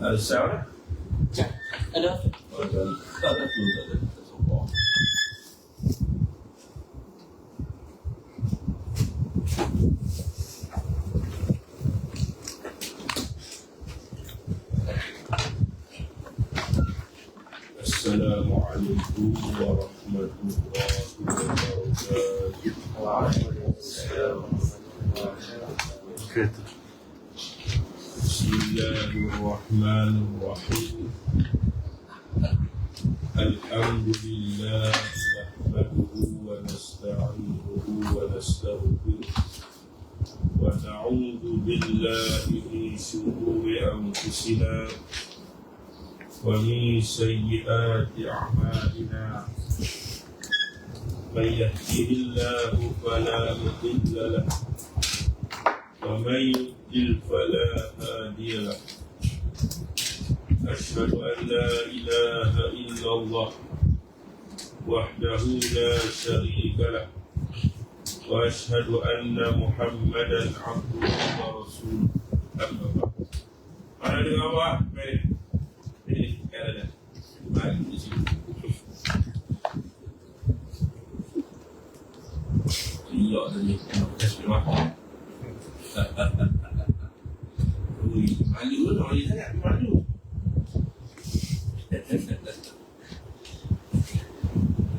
Ada sound? Ada. Tak ada sombong. Assalamualaikum warahmatullahi wabarakatuh. Waalaikumsalam warahmatullahi wabarakatuh. Bismillahirrahmanirrahim. Alhamdulillah nahmaduhu wa nasta'inuhu wa nastaghfiruh wa na'udzu billahi min shururi anfusina wa min sayyiati a'malina. May yahdihillahu fala mudilla lahu wa may yudlil fala hadiya lahu. أشهد أن لا إله إلا الله وحده لا شريك له وأشهد أن محمدا عبده ورسوله أما بعد. Mana dengar apa? Ini Canada. Mari di sini. Iya tadi kita semua. Ui, malu lah orang sangat malu.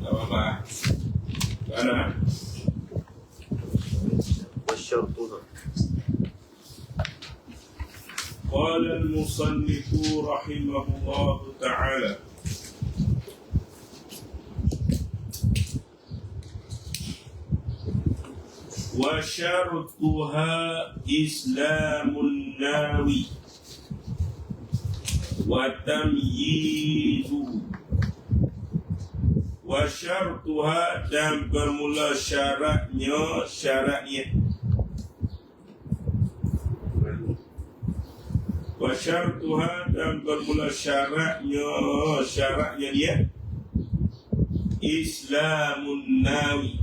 Tak apa-apa. Mana? والشرطون. قال المصنف رحمه الله تعالى: وشرطها إسلام الناوي وتمييزه. Wasyartuha, dan bermula syaratnya Wasyartuha, dan bermula syaratnya dia Islamun nawi,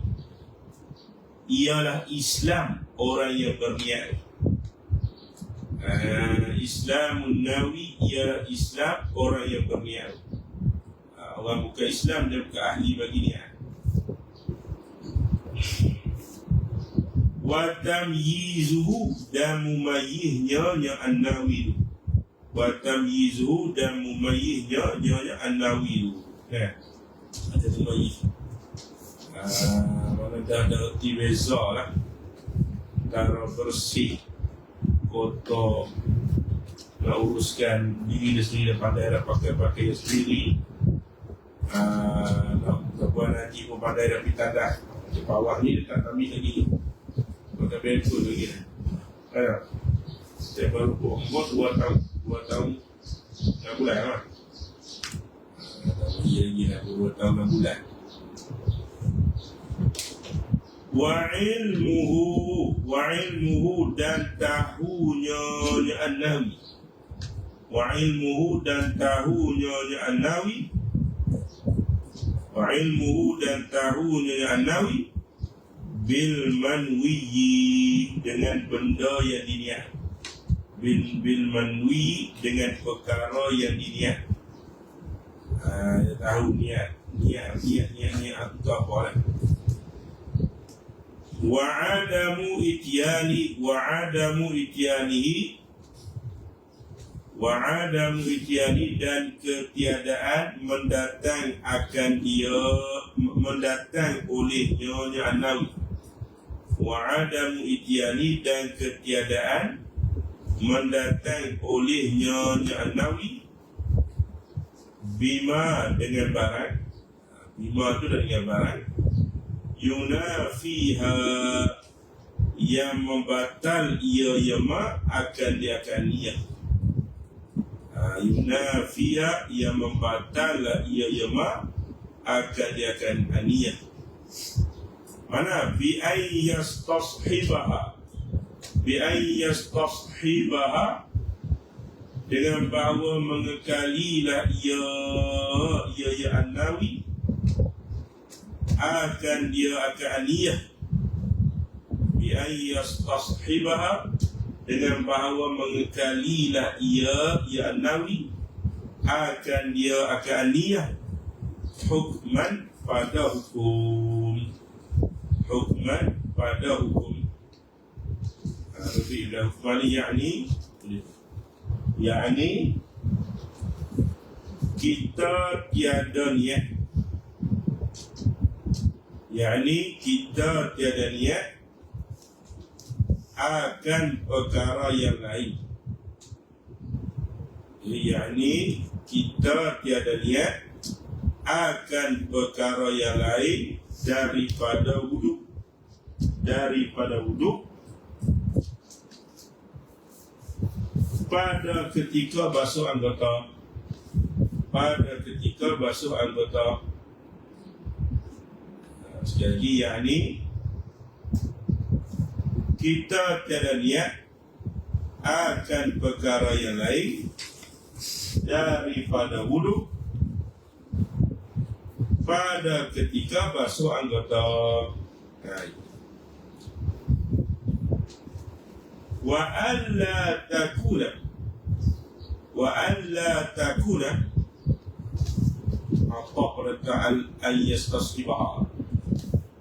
ialah Islam orang yang berniat. Islamun nawi ialah Islam orang yang berniat. Orang bukan Islam dia bukan ahli bagi niat. Wa tamyizuhu, dan mumayyiznya yang an-nawi. Wa tamyizuhu, dan mumayyiznya yang an-nawi. Ada mumayyiz. Mana dah ada erti beza lah. Cara bersih, kotor, nak uruskan diri dia sendiri, pandai dah pakai sendiri. Kebuan haji pun pandai dah pergi tandas. Di bawah ni dia tak ambil lagi. Pakai bento lagi. Saya baru umur 2 tahun 6 bulan lah. Lagi dah 2 tahun 6 bulan. Wa ilmuhu, dan tahunya an-nawi. Wa ilmuhu, dan tahunya an-nawi. Wa ilmuhu, dan tahunya an-nawi bil manwiyi, dengan benda yang diniat. Bil manwi, dengan perkara yang diniat. Dia tahu niat itu apa lah. Wa adamu ityanihi, dan ketiadaan mendatang olehnya an-nawi. Wa adamu ityani, dan ketiadaan mendatang olehnya an-nawi bima, dengan barang. Bima itu dengan barang. Yunafiha, yang membatal ia ma akan dia akan niat. Yunafiya, yang membatal ia ma akan dia akan niat. Mana bi ayyastashibaha, dengan bahawa mengekalilah ia an-nawi akan dia akan niat. Bi ayyastashibaha, dengan bahawa mengekalilah ia an-nawi akan niyah hukman pada hukum, lebih dah hukman yakni kita tiada niat, akan perkara yang lain. Yakni kita tiada niat akan perkara yang lain daripada wuduk pada ketika basuh anggota. Sekali lagi, yakni kita tiada niat akan perkara yang lain daripada wuduk pada ketika basuh anggota. Wa alla takuna atau perkataan ayastasqibaha.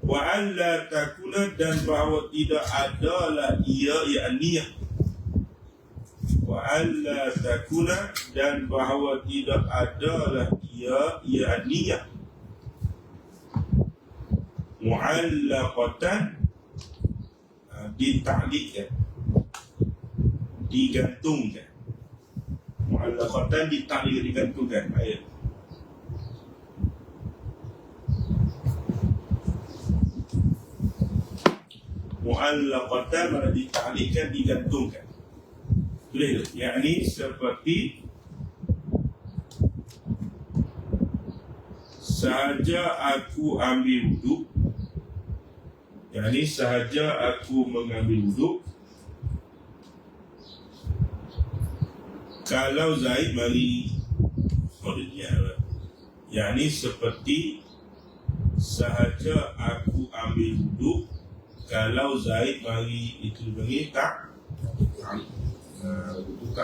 Wa alla takuna, dan bahawa tidak adalah ia niyah. Wa alla takuna, dan bahawa tidak adalah ia niyah mu'allaqatan, dita'liqkan, digantungkan. Mu'allaqatan, digantungkan ayat. Mu'allaqatan, mana dita'liqkan, digantungkan. Boleh, yakni seperti sahaja aku ambil wuduk, yakni sahaja aku mengambil wuduk, kalau Zaid mari, yakni seperti sahaja aku ambil wuduk, kalau Zaid mari, itu bagi tak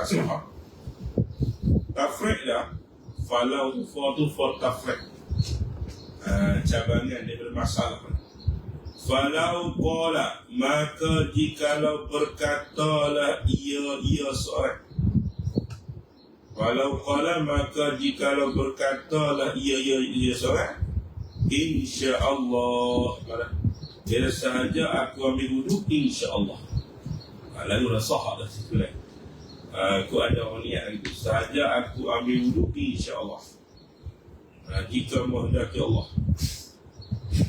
sahah. Tafriq dah, falau tu for tafriq, cabangan daripada masalah. Falau qala, maka jikalau berkatalah ia seorang. Falau qala, maka jikalau berkatalah ia seorang, insya-Allah, bila sahaja aku ambil wuduk, insya-Allah. Lalu dah sahah dah situ lah. Aku ada orang niat itu, sahaja aku ambil wuduk, insya-Allah, jika menghendaki Allah.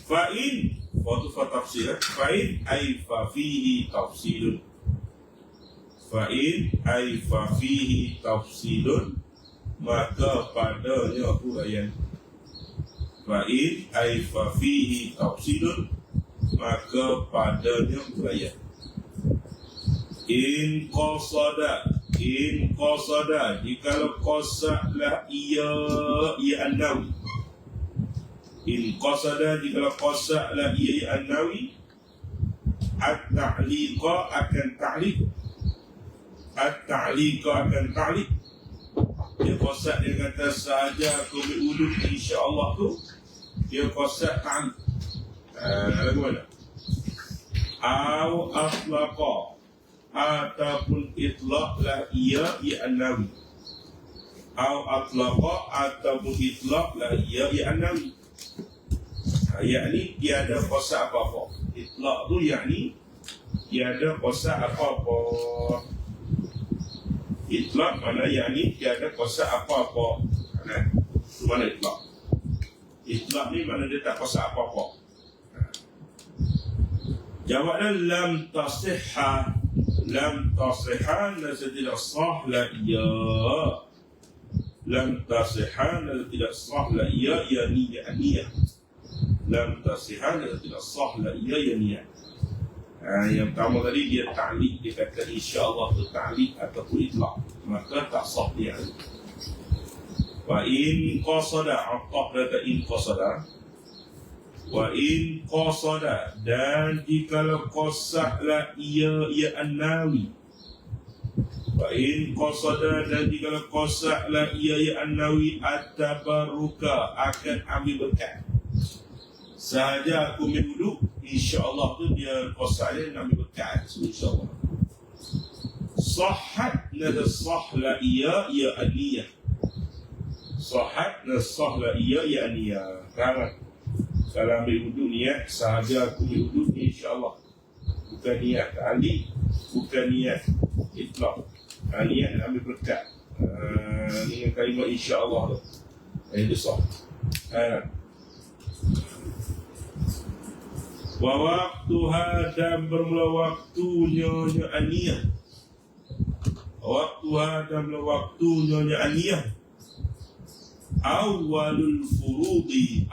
Fa'in, waktu tafsir, fa'in ay fafihi tafsilun. Fa'in ay fafihi tafsilun, maka padanya huraian. Fa'in ay fafihi tafsilun, maka padanya huraian. In qasada, jikalau qasadlah ia an-nawi. In qasada, jikalau qasadlah ia an-nawi, at-ta'liqa akan ta'liq. Dia qasad, dia kata sahaja aku berwuduk, insya-Allah tu dia qasad ta'liq. Lagu mana? Au atlaqa, ataupun itlaqlah ia an-nawi. Au atlaqa, ataupun itlaqlah ia an-nawi. Yakni tiada qasad apa-apa. Itlaq tu yakni tiada qasad apa-apa. Itlaq mana yakni tiada qasad apa-apa. Itu mana itlaq? Itlaq ni mana dia tak qasad apa-apa. Jawabnya lam tasihha, nasa tidak sah la iya. Lam tasihha, nasa tidak sah la iya, ya niyah. Lam tasihha, nasa tidak sah la iya, ya niyah. Yang pertama tadi dia ta'liq, dia kata insya-Allah tu ta'liq ataupun itlaq, maka tak sah dia. Wa in qasada, aqab data in qasada. Wa in qasada, dan jikalau qasadlah ia an-nawi, Wa in qasada, dan jika qasadlah ia an-nawi at-tabarruka, akan ambil berkat. Sahaja aku berwuduk, insya-Allah tu dia qasadnya nak ambil berkat, insya-Allah. Sahhat nada sahla ia an-niyah. Sahhat nada sahla ia an-niyah. Kalau ambil wuduk niat sahaja aku berwuduk, insya-Allah. Bukan niat ta'liq, bukan niat itlaq. Niat nak ambil berkat. Dengan kalimah insya-Allah tu. Itu sah. Wa waqtuha, dan bermula waktunya aniyah. Waqtuha, dan bermula waktunya aniyah. Awalul furudi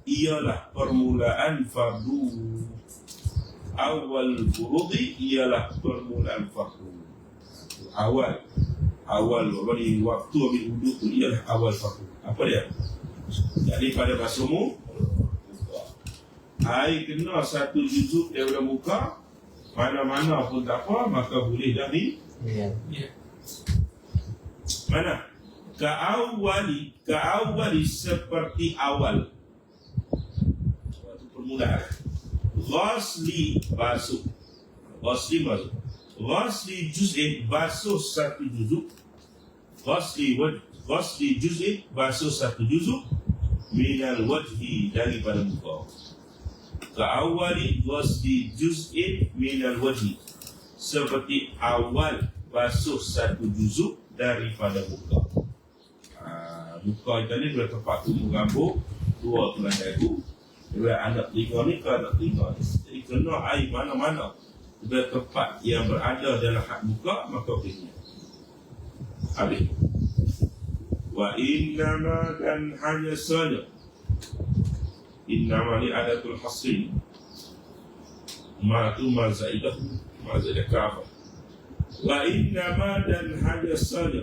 ialah permulaan fardu. Awal furudi ialah permulaan fardu. Awal bagi waktu ambil wuduk tu ialah awal fardu. Apa dia? Jadi pada bahasa umum, air kena satu juzuk daripada muka, mana-mana pun tak apa, maka boleh dah ni. Mana? Ka'awali seperti awal. Itu permulaan. Ghasli basuh. Ghasli juz'in, basuh satu juzuk. Ghasli juz'in, basuh satu juzuk. Minal wajhi, daripada muka. Ka'awali ghasli juz'in minal wajhi, seperti awal basuh satu juzuk daripada muka. Muka kita ni dua tempat tubuh rambut, dua tulang dagu, dua anak telinga ni ke anak telinga ni. Jadi kena air mana-mana dua tempat yang berada dalam hak muka, maka kena habis. Wa innama, dan hanya saja, innama ni adatul hasri, ma tu ma zaidah kafah. Wa innama, dan hanya saja,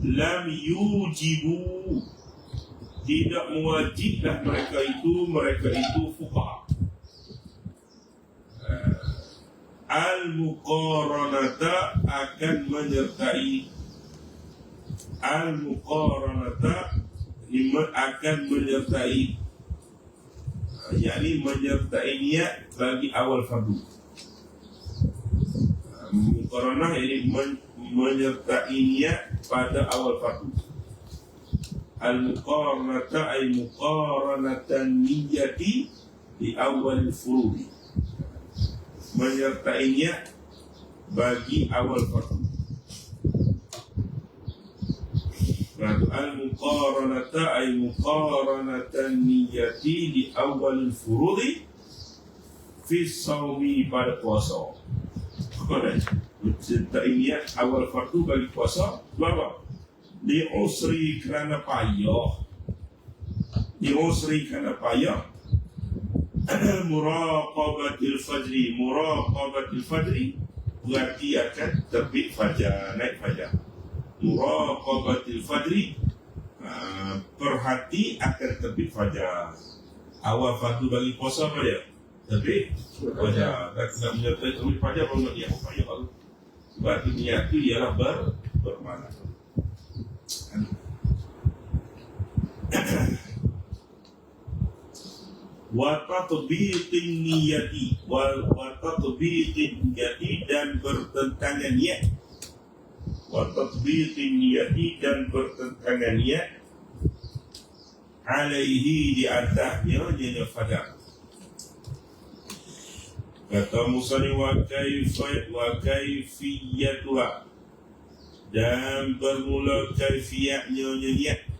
lam yujibu, tidak mewajibkan mereka itu fuqaha. Al-muqaranata, akan menyertai, al-muqaranata akan menyertai, yakni menyertai niat bagi awal fardu. Muqaranah ini menyertai niat pada awal fardu. Al-muqaranata ay muqaranatan niyati di awal furudi, menyertai niat bagi awal fardu. Al-muqaranata ay muqaranatan niyati di awal furudi fi sawmi, pada puasa. Menyertai niat awal fardu bagi puasa. Sebab di usri, kerana payah. Di usri, kerana payah. Muraqabatil fajri berarti akan terbit fajar, naik fajar. Muraqabatil fajri, perhati akan terbit fajar. Awal fardu bagi puasa apa dia? Terbit fajar. Tak menyertai terbit fajar, baru nak niat payah tu. Sebab tu niat tu ialah bermakna. Wa tatbiqin niyati, dan bertentangan niat. Wa tatbiqin niyati, dan bertentangan niat. Alaihi, di atasnya dia fajar. Kata musani wa kaifiyatuha, dan bermula kaifiyatnya niat.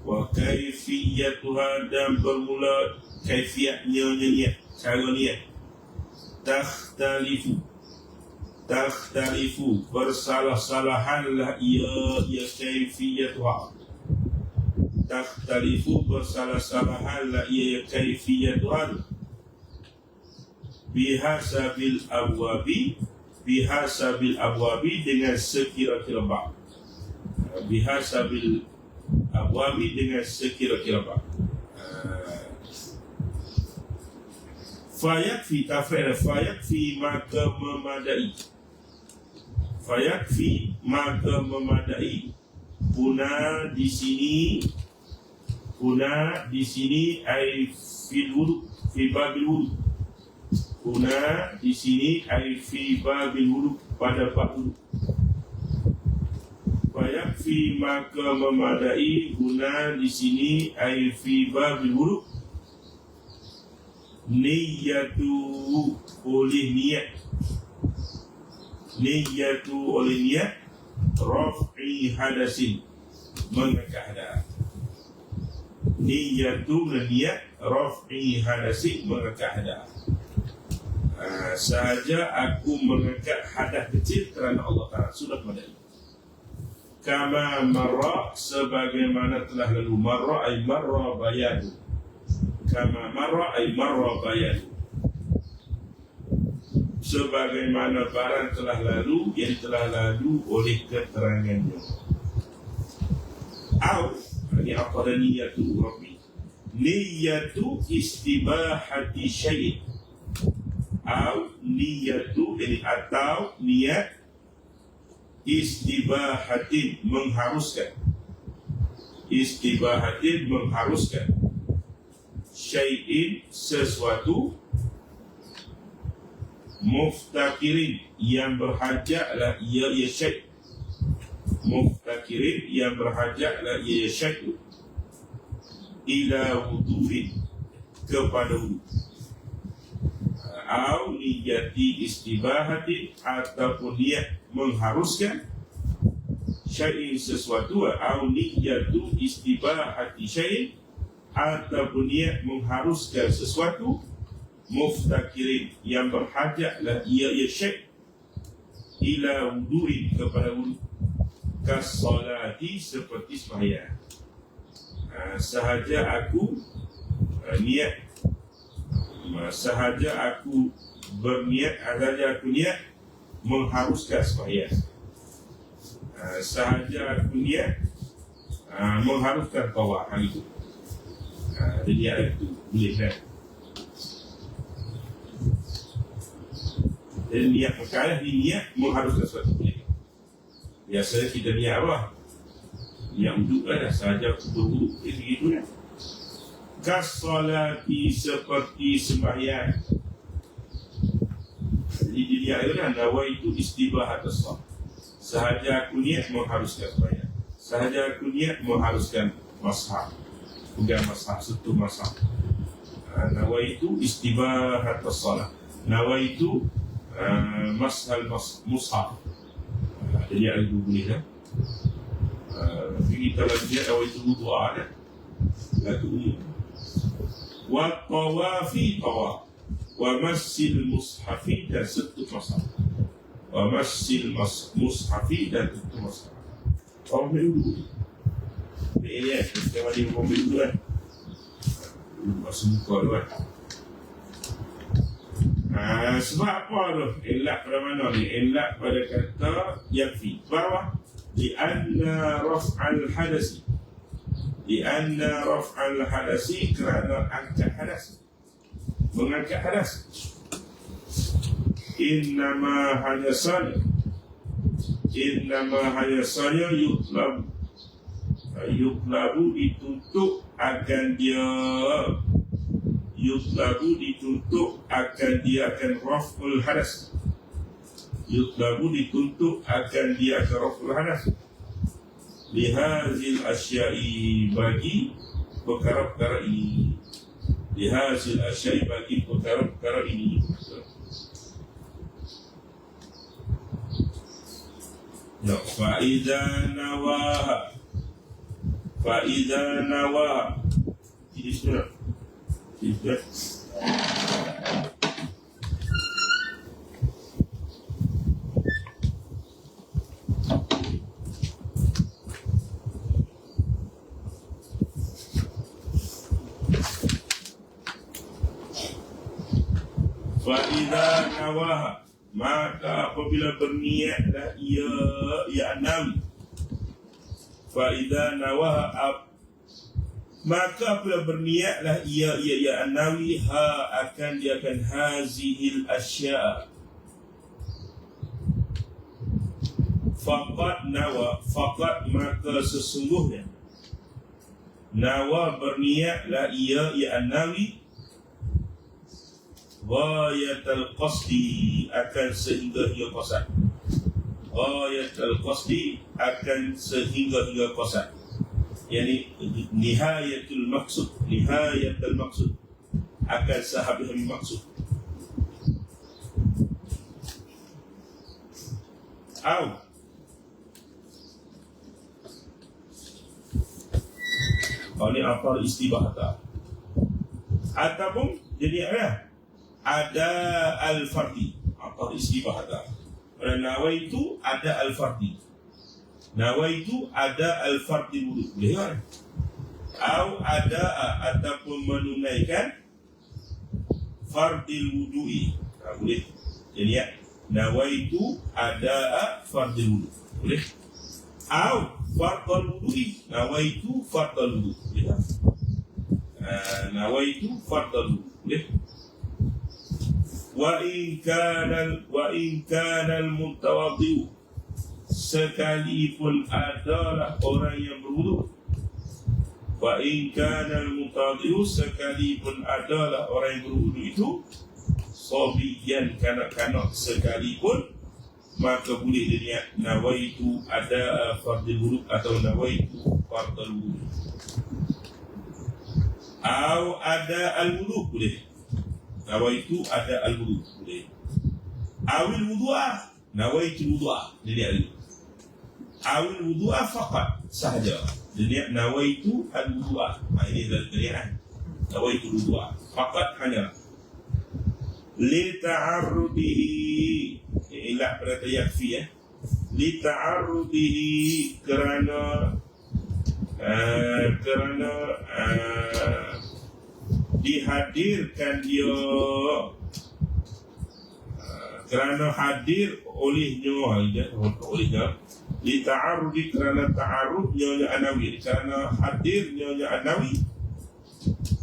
Wa kaifiyatuha, dan bermula kaifiyatnya niat, cara niat. Takhtalifu, bersalah-salahanlah ia kaifiyatuha. Takhtalifu, bersalah-salahanlah ia kaifiyatuha. Bihasabil abwabi, dengan sekira-kira bab. Bihasabil abwabi, dengan sekira-kira bab. Fayakfi tafril, fayakfi maka memadai. Fayakfi maka memadai. Kuna di sini ai fil wudu, fi babil wudu. Kuna di sini ai fi babil wudu, pada bab wudu. Fayakfi maka memadai. Kuna di sini ai fi babil wudu. Niyatu oleh niat. Niyatu oleh niat. Raf'i hadasin, mengangkat hadas. Niyatu niat raf'i hadasin, mengangkat hadas. Sahaja aku mengangkat hadas kecil kerana Allah Ta'ala sudah memadai. Kama marra, sebagaimana telah lalu. Marra ay marra bayadu. Kama marra ay marra bayadu. Sebagaimana barang telah lalu, yang telah lalu oleh keterangannya. Au, ini apa dan niyatu Rabbi? Niyatu istibahati syait. Au, niyatu, ini atau niat istibahatin, mengharuskan. Istibahatin, mengharuskan. Syai'in, sesuatu. Muftakirin, yang berhajatlah ia syai'. Muftakirin, yang berhajatlah ia syai'. Ila wudu'in, kepada wudu'. Au niyati istibahati, ataupun niat mengharuskan syai'in, sesuatu. Au niyatu istibahati syai'in, ataupun niat mengharuskan sesuatu. Muftakirin, yang berhajatlah ia syai' ila wudu'in, kepada wudu'. Kas-salati, seperti sembahyang. Sahaja aku niat, sahaja aku berniat, sahaja aku niat mengharuskan sembahyang. Sahaja aku niat mengharuskan tawaf, itu. Jadi itu boleh kan? Dan niat perkara ni niat mengharuskan sesuatu. Biasanya kita niat apa? Niat wuduk lah, sahaja wuduk, begitu lah. Kas-salati, seperti sembahyang. Jadi dia niat itu kan, nawaitu istibahat as-salat. Sahaja aku niat mengharuskan sembahyang. Sahaja aku niat mengharuskan mashaf. Bukan mashaf, sentuh mashaf. Nawaitu istibahat as-salat. Nawaitu mashal mushaf. Jadi ada dua boleh kan. Kita lagi lihat awal itu doa kan. Lalu wa tawafi tawaf, wa massil mushafi, dan sentuh mushaf. Wa massil mushafi, dan sentuh mushaf. Tawaf dulu. Ini ya, kita mari ngomong dulu kan. Masuk muka dulu kan. Sebab apa tu? Elak pada mana ni? Elak pada kata yakfi. Bawah li'anna raf'al hadasi. Li'anna raf'al hadasi, kerana angkat hadas. Mengangkat hadas. Innama hadasanya. Innama hadasanya yuklabu. Yuklabu dituntut akan dia. Yutlabu dituntut akan dia akan raf'ul hadas. Yutlabu dituntut akan dia akan raf'ul hadas. Lihazil asya'i, bagi perkara-perkara ini. Lihazil asya'i, bagi perkara-perkara ini. Ya, fa'idha nawaha. Fa'idha nawaha. Ini surat. Tidak. Fa'idha nawaha, maka apabila berniatlah ia enam. Fa'idha nawaha, Maka apabila berniatlah ia an-nawi akan hazihil asya' faqad nawa, faqad maka sesungguhnya nawa berniatlah ia an-nawi ghayatul qasdi akan sehingga hingga qasad, ghayatul qasdi akan sehingga qasad, yani nihayatul maksud akan sehabis maksud. Ini apa istibah ataupun jadi ada al-fardi, apa istibah nawaitu ada al-fardi, nawaitu ada al-fardi wudu, boleh kan? Atau ada ataupun menunaikan fardil wudu'i, boleh. Jadi nawaitu ada fardil wudu, boleh. Atau fardal wudu'i, nawaitu fardal wudu, boleh tak? Nawaitu fardal wudu, boleh. Wa in kana al-mutawaddi, sekalipun adalah orang yang berwudu. Wa in kana al-mutawaddi, sekalipun adalah orang yang berwudu itu sabiyan, kanak-kanak sekalipun, maka boleh dia niat nawaitu ada fardhu wudu atau nawaitu fardhu wudu. Atau ada al-wudu, boleh. Nawaitu ada al-wudu, boleh. Awil wudu'ah, nawaitu wudu'ah, jadi awil wudu'ah faqat sahaja, jadi nawaitu al-wudu'ah. Ini adalah nawaitu wudu'ah faqat, hanya li ta'arrudihi, ilah berkata yakfi li ta'arrudihi, kerana dihadirkan dia, kerana hadir olehnya li ta'arrudi, kerana ta'arrudnya anawi, kerana hadirnya anawi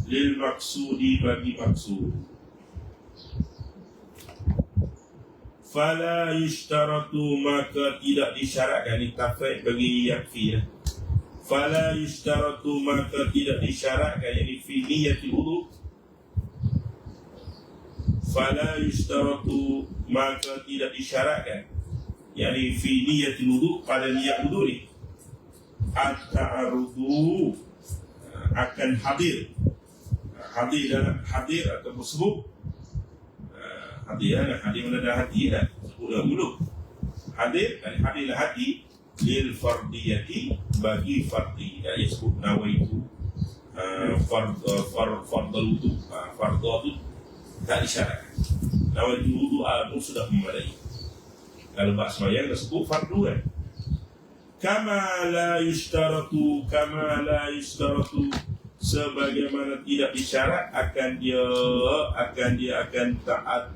lil maksudi, bagi maksud. Fala yushtaratu, maka tidak disyaratkan, ini tafsir bagi yakfi Fala yushtaratu, maka tidak disyaratkan, yani fi niyatil wudu. Fala yushtaratu, maka tidak disyaratkan, yani fi niyatil wudu, pada niat wudu ni at-ta'arrudu, akan hadir atau sebut hadir mana dah hati dah mulut hadir lah hati lil fardiyati, bagi fardi, ya disebut nawaitu fardal wudu, fardhu itu tak disyaratkan. Nawaitu wudu itu sudah memadai. Kalau bab sembahyang disebut fardu kan. Kama la yushtaratu, sebagaimana tidak disyarat akan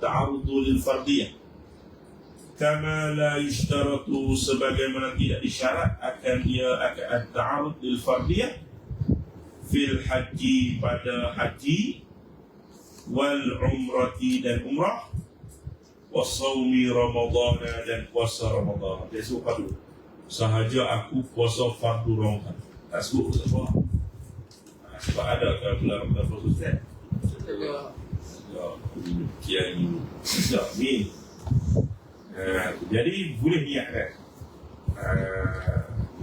ta'arrudu lil fardiyah. Kama la yushtaratu, sebagaimana tidak disyarat akan ta'arrud lil fardiyah fil haji, pada haji, wal umrati, dan umrah, wasawmi ramadhan, dan puasa Ramadan. Dia sebut fardu. Sahaja aku puasa fardu Ramadan, tak sebut apa. Sebab ada kalau bulan Ramadan puasa Ustaz. Kiai tak min. Jadi boleh niat kan,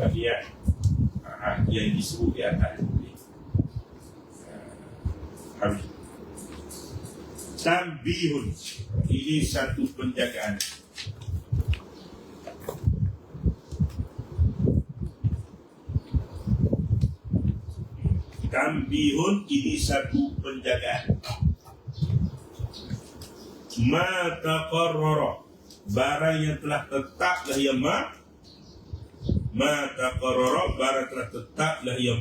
niat yang disebut di atas boleh. Habis. Tanbihun, ini satu penjagaan. Tanbihun, ini satu penjagaan. Ma taqarrara, barang yang telah tetaplah ia ma taqarrara, barang telah tetaplah ia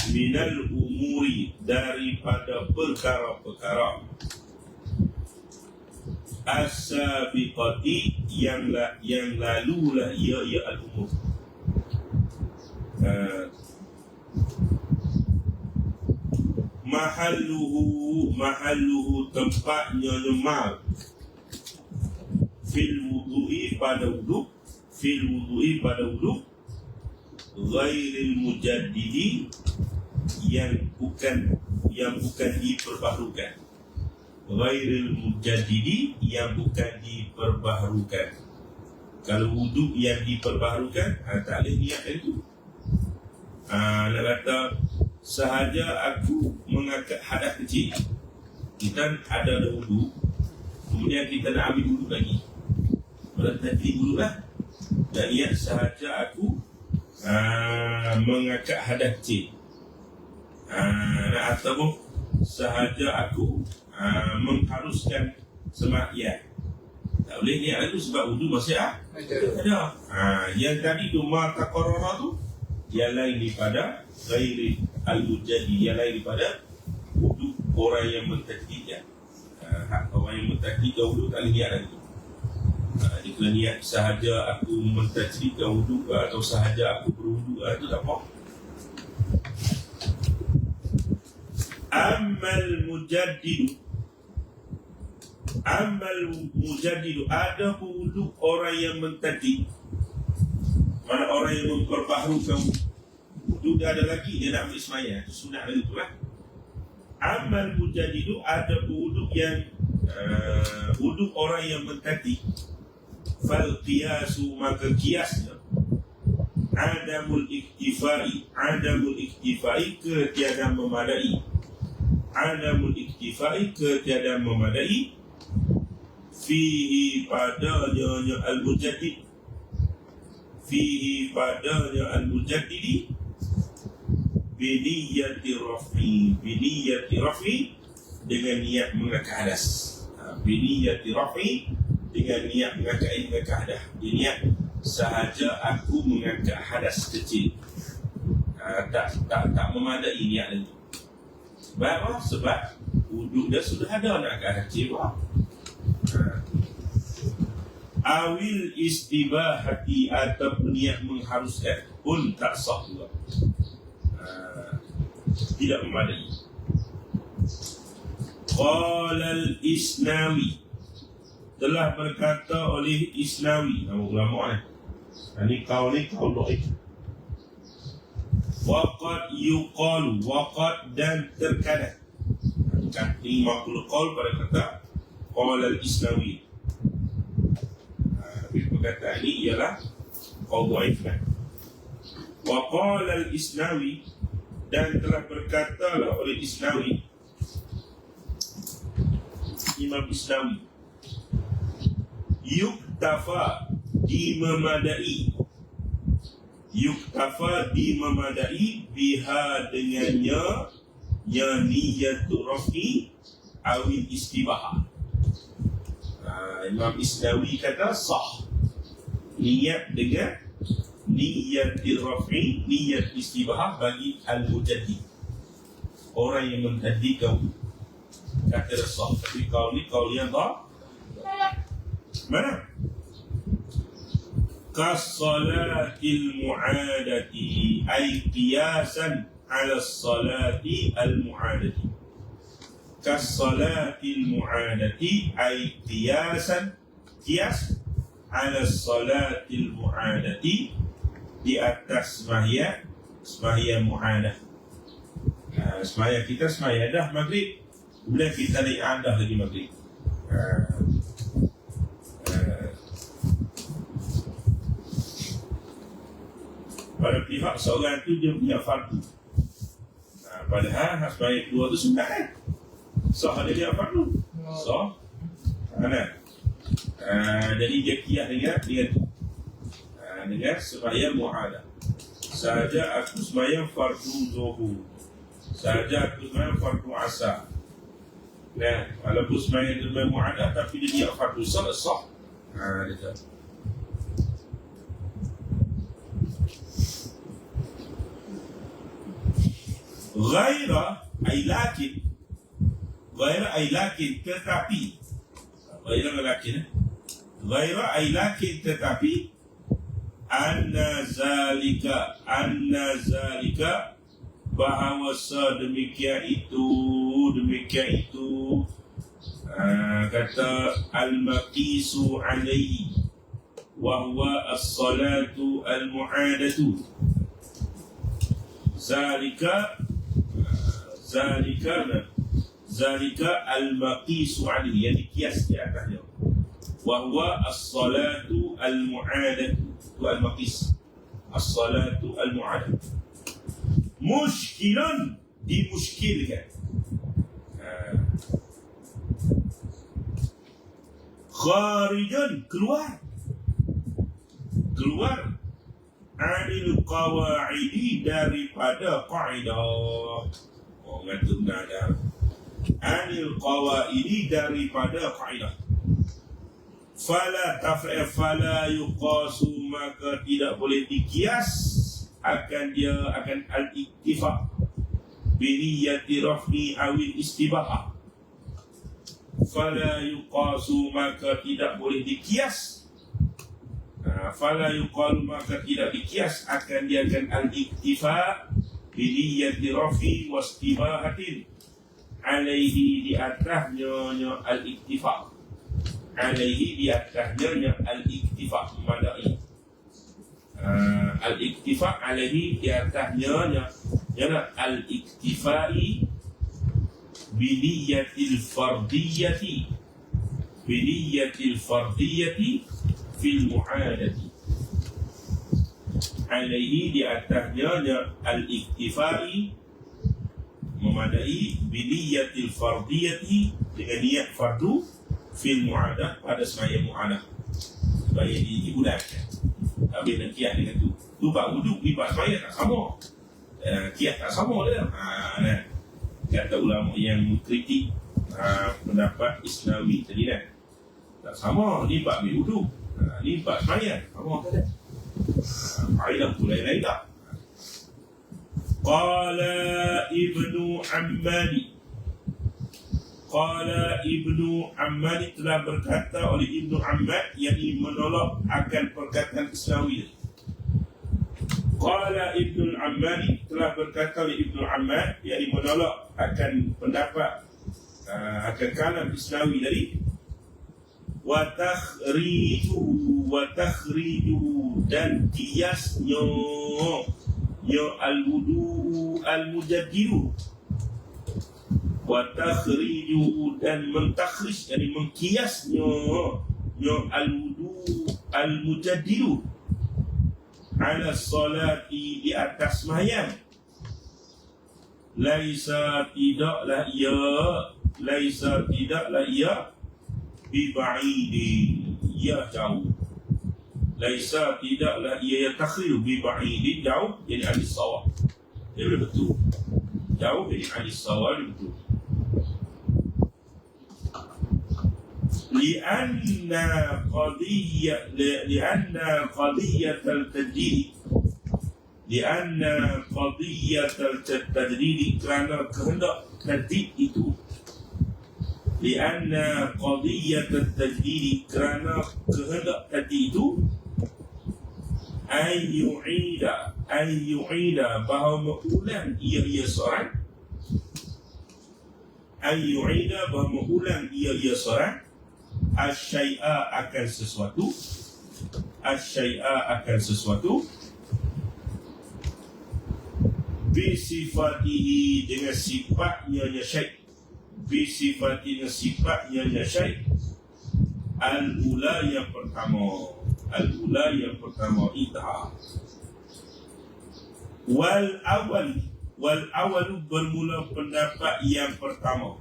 minal umuri, daripada perkara-perkara as-sabiqati, yang lalulah ia al-umur. mahalluhu tempatnya nyemal fil wudu'i pada wudu ghairil mujaddidi yang bukan diperbaharukan, ghairil mujaddidi yang bukan diperbaharukan. Kalau wudu yang diperbaharukan, tak boleh niat itu. Nak kata sahaja aku mengangkat hadas kecil, kita ada wudu, kemudian kita nak ambil wudu lagi, berarti dulu lah. Dan niat sahaja aku mengangkat hadas kecil, ataupun sahaja aku mengharuskan sembahyang, tak boleh niat itu sebab wudu masih ada. Yang tadi tu mata korora tu yang lain daripada ghairi al-mujaddi, yang lain daripada wudu orang yang mentajdikan. Orang yang mentajdikan wudu tak boleh niat lagi. Dia kena niat sahaja aku mentajdikan wudu atau sahaja aku berwudu, itu tak apa. Amal mujaddidu, ada wudu orang yang mentajdik, mana orang yang memperbaharukan wudu, dia ada lagi, dia nak ambil sembahyang, itu sunat lagi tu lah. Amal mujaddidu, ada wudu yang wudu orang yang mentajdik, fal qiyasu, maka kiasnya adamul iktifai ketiadaan memadai, ketiadaan memadai, fihi padanya al-mujaddid, al-mujaddidi biniyati rafi, dengan niat mengangkat hadas. Biniyati rafi, dengan niat mengangkat hadas. Dia niat sahaja aku mengangkat hadas kecil, tak memadai niat itu. Sebab apa? Sebab wudu dah sudah ada nak angkat hadas kecil. Awil istibahati, atau niat mengharuskan pun tak sah juga, tidak memadai. Qala al-Isnawi, telah berkata oleh Isnawi, nama ulama ni kau dhaif. Waqad yuqalu, waqad, dan terkadang, ini makhluk qaul pada kata qala al-Isnawi. Perkataan ini ialah qaul dhaif. Wa qala al-Isnawi, dan telah berkata oleh Isnawi, Imam Isnawi, yuktafa, dimemadai, biha, dengannya, ya niyatul rafi awil istibahah. Imam Isnawi kata sah niat dengan niyatul rafi, niyat istibahah bagi al-mujaddid, orang yang mentajdikan, kata sah. Tapi kaul yang dah mana? Kas-salatil mu'adati, ay qiyasan ala salati al-mu'adati. Kas-salatil mu'adati, ay qiyasan, qiyas ala salatil mu'adati, di atas sembahyang mu'adah. Sembahyang kita sembahyang dah maghrib, kemudian kita li'adah lagi maghrib. Pada pihak seorang itu dia punya fardu, padahal sembahyang dua itu sunat kan? Sah dia fardu, sah. Jadi dia kiyah dengan sembahyang mu'adah. Sahaja aku sembahyang fardu zuhur, sahaja aku sembahyang fardu asar. Walaupun sembahyang mu'adah, tapi dia fardu sah. Dia kata ghaira ay lakin, tetapi, ghaira ay lakin, tetapi, anna zalika bahawa demikian itu kata al-maqisu alaihi wa huwa as-salatu al-mu'adatu zalika al-maqisu alaihi, yang dikias di atasnya, wa huwa as-salatu al-mu'adatu, itu al-maqis, as-salatu al-mu'adatu. Mushkilun, dimuskilkan. Kharijun, keluar anil qawaidi, daripada qaidah. Ngantuk nada. Anil qawaidi, daripada qaidah. Fala yuqasu, maka tidak boleh dikias akan al-iktifa biniyati raf'i awil istibahah. Fala yuqasu, maka tidak boleh dikias. Fala yuqalu, maka tidak dikias akan al-iktifa biniyati raf'i wastibahatin alaihi, di atasnya al-iktifa, alaihi, di atasnya al-iktifa madai. Al-iktifa alaihi, di atasnya al-iktifai biniyatil fardiyati fil mu'adati. Alaihi, di atasnya al-iktifai memadai biniyatil fardiyati, dengan niat fardu fil mu'adah, pada semaya mu'adah, supaya dibulatkan. Habis nak kiat dengan tu. Tu bab wuduk ni bab semaya tak sama. Kiat tak sama dia. Kata ulama yang kritik pendapat Isnawi tadi kan. Tak sama, ni bab wuduk. Ni bab semaya. Sama tak ada. Faedah tu lain-lain tak. Qala Ibnu Ammani, telah berkata oleh Ibnu Ammad, yakni menolak akan perkataan Isnawi. Qala Ibnu Ammani, telah berkata oleh Ibnu Ammad, yakni menolak akan pendapat akan kalam Isnawi tadi. Wa takhrijuhu, dan kiasnya al-wudu al-mujaddidu. Wa takhrijuhu, dan mentakhrij, yani mengkiasnya al-wudu al-mujaddidu ala salati, di atas sembahyang. Laisa tidaklah ia biba'idin, ia jauh. Laisa, tidaklah ia yatakhiru biba'idin, jauh, jadi anis sawab. Dia boleh betul. Jauh, jadi anis sawab, dia betul. Lianna qadiyyat al-tadridi, kerana kehendak tajdid itu. Lianna qadiyyat al-tadridi, kerana kehendak tajdid itu. Ayyu'ida, bahawa mengulang ia seorang. Ayyu'ida, bahawa mengulang ia seorang. Asyai'a, akan sesuatu. Bisifatihi, dengan sifatnya syai'. Bisifatihi, sifatnya syai'. Al-ula, yang pertama. Idha. Wal awalu, bermula pendapat yang pertama.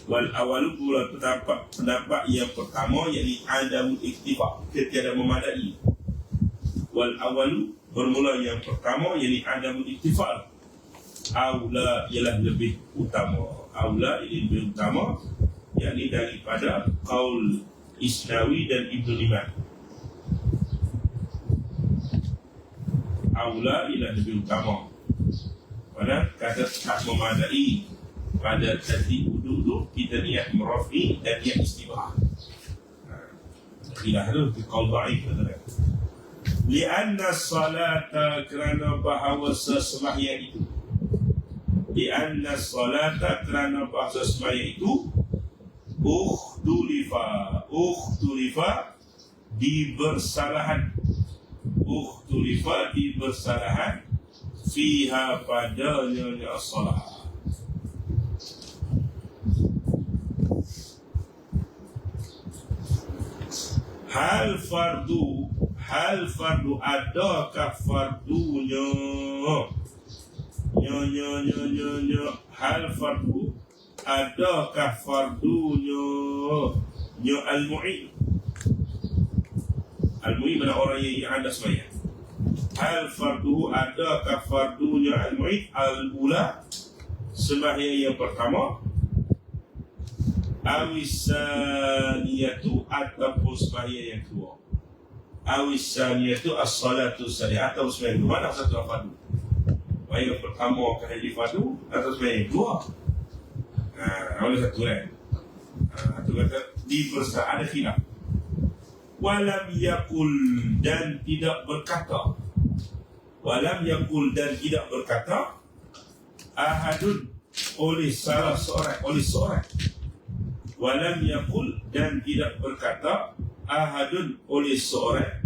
Pendapat yang pertama, yakni adamul iktifa, ketiada memadai. Wal awalu, bermula yang pertama, yakni adamul iktifa. Aula, ialah lebih utama. Aula, ini lebih utama, yakni daripada qaul Isnawi dan Ibnu Liman. Aula, ialah lebih utama. Pada kata tak memadai pada tadi wudu, kita niat merafi dan niat istibah. Tidak ada qaul dhaif. Lianna salata, kerana bahawa sembahyang itu. Di anna salata kerana bahasa sembahyang itu ukhtulifa dibersalahan fiha padanya as-salat. Hal fardu adakah fardunya hal fardu adakah fardunya al-mu'in mana orang yang ada sembahyang. Hal fardu adakah fardunya al-mu'in al-ula sembahyang yang pertama, awisaniyatu ataupun sembahyang yang kedua. Awisaniyatu as-salatu salih atau sembahyang kedua. Mana satu fardu? Yang pertama kah jadi fardu atau sembahyang yang kedua? Oleh satu kan. Itu kata ada khilaf. Walam yakul dan tidak berkata. Ahadun oleh salah seorang. Walam yakul dan tidak berkata ahadun oleh seorang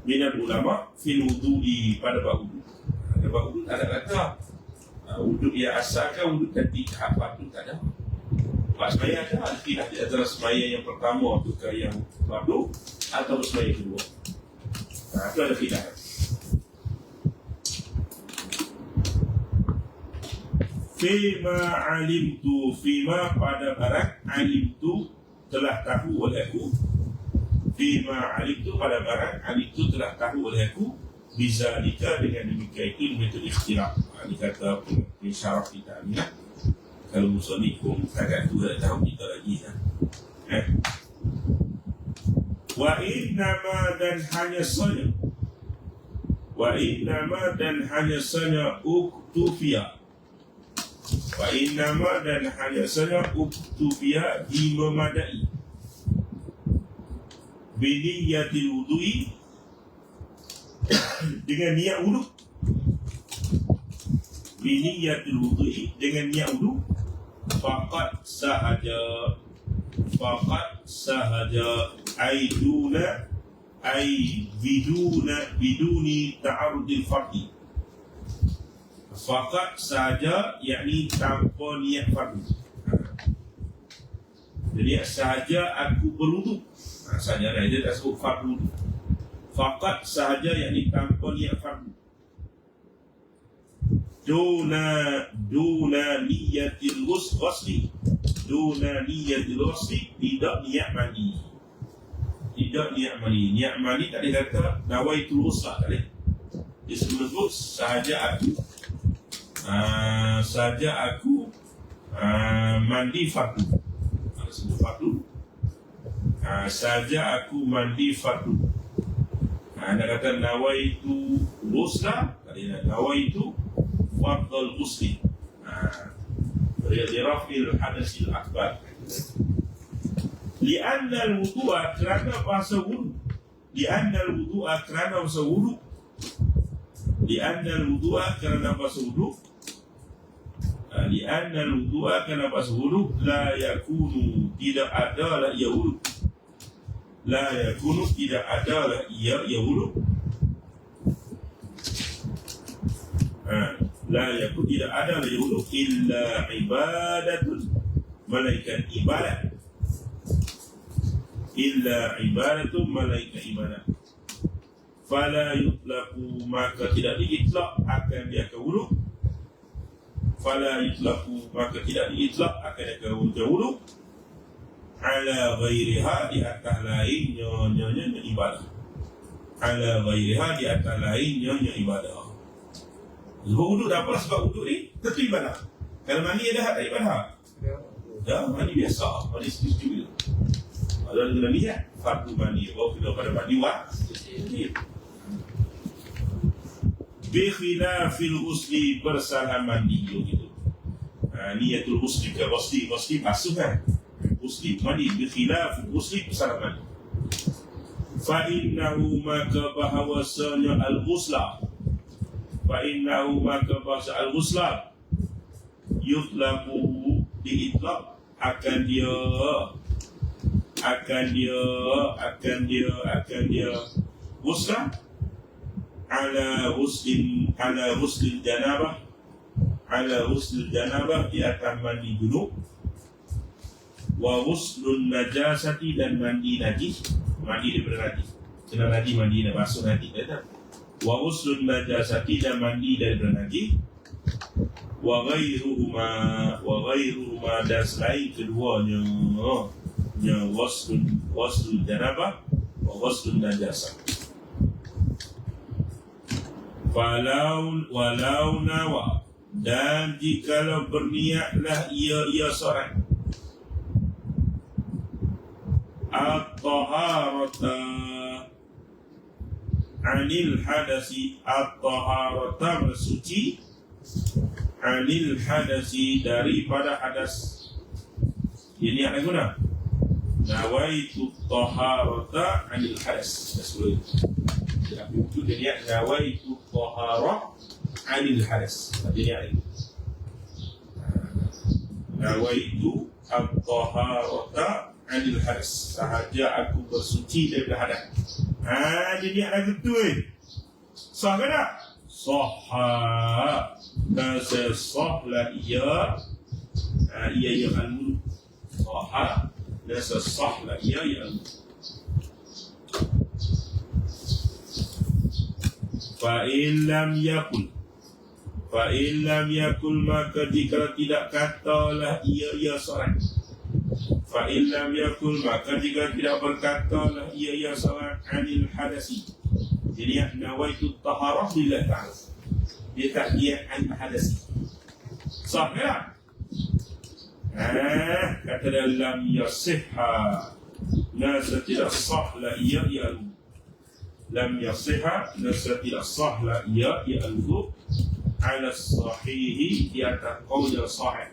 minal ulama fil wudu'i pada bab wudu. Pada bab wudu ada kata wudu yang asalkan wudu ketika apa tu tak ada. Pak sembahyang ada khilaf di antara sembahyang yang pertama tu ke yang fardu atau sembahyang kedua. Itu ada khilaf. Fima pada barang alimtu telah tahu oleh aku. Fima alimtu pada barang alimtu telah tahu oleh aku. Bizalika dengan demikian itu metode ikhtilaf. Ini kata pensyarah kita ni. Kalau muslimin agak tu dah tahu kita lagi lah. Wa innama dan hanya saja uktufia. Wa innama dan hanya saja uktufia dimemadai biniyatil wudu'i dengan niat wudu. Biniyatil wudu'i dengan niat wudu. Faqat sahaja biduni ta'arudil fardi. Faqat sahaja yakni tanpa niat fardu. Jadi sahaja aku berwudu. Sahaja lah dia tak sebut fardu. Faqat sahaja yakni tanpa niat fardu. Duna niyatil ghusli. Tidak niat mandi. Niat mandi tak ada kata nawaitul ghusla tak ada. Dia sebut sahaja aku mandi fardu. Ada sebut fardu. Sahaja aku mandi fardu. Anda kata nawaitu ghusla, tak ada nawaitu fardal ghusli. Lirafil hadasil akbar. Lianna al-wudu'a kerana bahasa wudu. Lianna al-wudu'a kerana bahasa wudu. La yakunu tidak adalah ia wudu. La yakun tidak ada la yaqulu illa ibadatun malaikat ibadat. Fala yutlaqu maka tidak diitlaq akan dia ke wudu. Wudu ala ghairiha di atas lainnya ibadah. Sebab wuduk dah apa sebab wuduk ni? Tentu ibadah. Kalau mandi ada tak ibadah? Dah, mandi biasa. Mandi setuju. Kalau ada kena niat, fardu mandi. Bawa kita pada mandi wajib. Bikhilafil ghusli bersalah mandi gitu. Niatul ghusli ke ghusli basuh kan? Ghusli mandi bikhilafil ghusli bersalah mandi. Fa innahu maka bahawasanya al-ghusla fa innahu maka bahasa al-ghuslan yutlaqu diitlaq akan dia ghuslan ala ghuslil janabah di atas mandi junub, wa ghuslun najasati dan mandi najis, mandi daripada najis, kena mandi nak basuh nanti kata, wa ghuslun najasati dan mandi daripada najis, wa ghairuhuma dan selain keduanya yang ghuslul janabah wa ghuslun najasah. Walau nawa, dan jikalau berniatlah ia seorang at-taharata anil hadasi, at-taharata bersuci anil hadasi daripada hadas. Ini apa guna? Nawaitu taharata anil hadas. Sebelum itu dia nawaitu tahara anil hadas. Dia nawaitu at-taharata anil hadas. Sahaja aku bersuci daripada hadas. Jadi ada betul. Sah ke tak? Sahha. Dan sesahlah ia yang al-mulk. Sahha. Dan sesahlah ia yang al-mulk. Fa'in lam yakul maka jika tidak katalah ia seorang. Fa'in lam yakul maka jika tidak berkatalah ia seorang anil hadasi. Jadi nawaitu taharah lillah ta'ala, dia tak niat anil hadasi. Sah tak? Kata dalam yasihha, nasa tidak sahlah ia lam yasihha, nasa tidak sahlah ia al-wudu ala sahihi, di atas qaul yang sahih,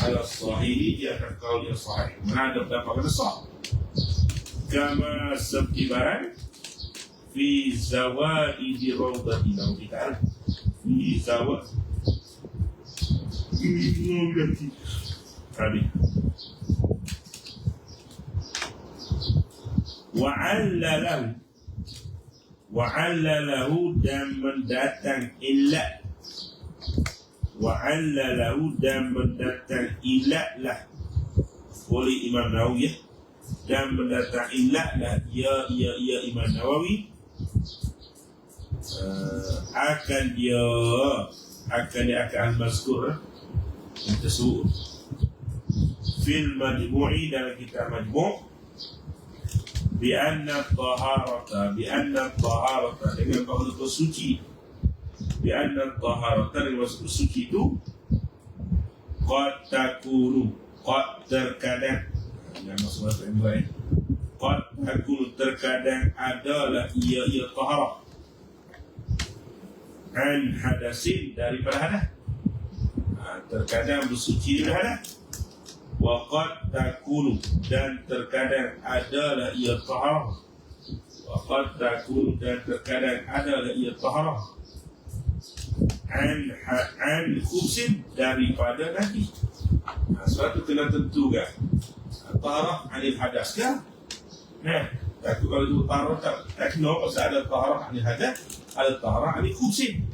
ala sahihi, di atas qaul yang sahih. Mana ada berapa kata sah? Kama seperti barang fi zawaidi rawdati nabi ta'ala, fi zawaidi rawdati nabi. Wa'allalahu dan mendatang illa, wa'allalahu dan mendatang illa lah oleh Imam Nawawi, dan mendatang illa lah ya Imam Nawawi, akan al-mazkur yang tersebut fil majmu'i, dalam kitab majmu', bi'anna taharata dengan bahawa bersuci, bi'anna taharata dengan bahawa bersuci itu qad takunu, qad terkadang, yang maksud bahasa yang lain, qad takunu terkadang adalah ia taharah an hadasin daripada hadas, terkadang bersuci daripada hadas. Wa qad takunu dan terkadang adalah ia taharah, wa qad takunu dan terkadang adalah ia taharah an khubsin daripada najis. Sebab itu kena tentukan taharah anil hadas kan? Takut kalau itu taharah tak kena, pasal ada taharah anil hadas, ada taharah anil khubsin.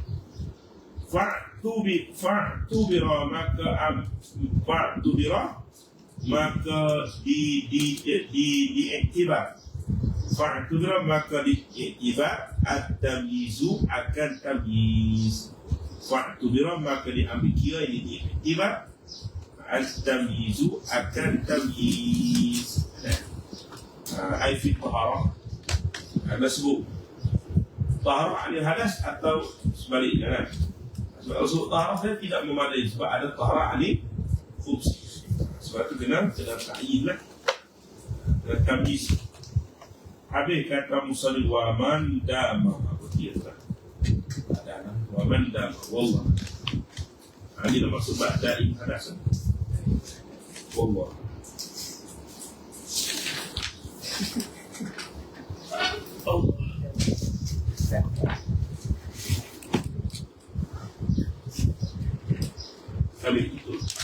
Fa'tubira maka diiktibar, fa'tubira maka diiktibar at-tamyizu akan tamyiz, fa'tubira maka diambil kira, ini diiktibar at-tamyizu akan tamyiz. Ai fi taharah ada sebut taharah anil hadas atau sebaliknya. Sebab taharah dia tidak memadai, sebab ada taharah anil khubs. Sebab itu kena ta'yin lah, kena tamyiz. Habis kata musallil wa man dama, apa dia lah, ada wa man dama, wallah. Ini lah maksud ba'da'i hadasan, wallah. Allah. Kami tutup.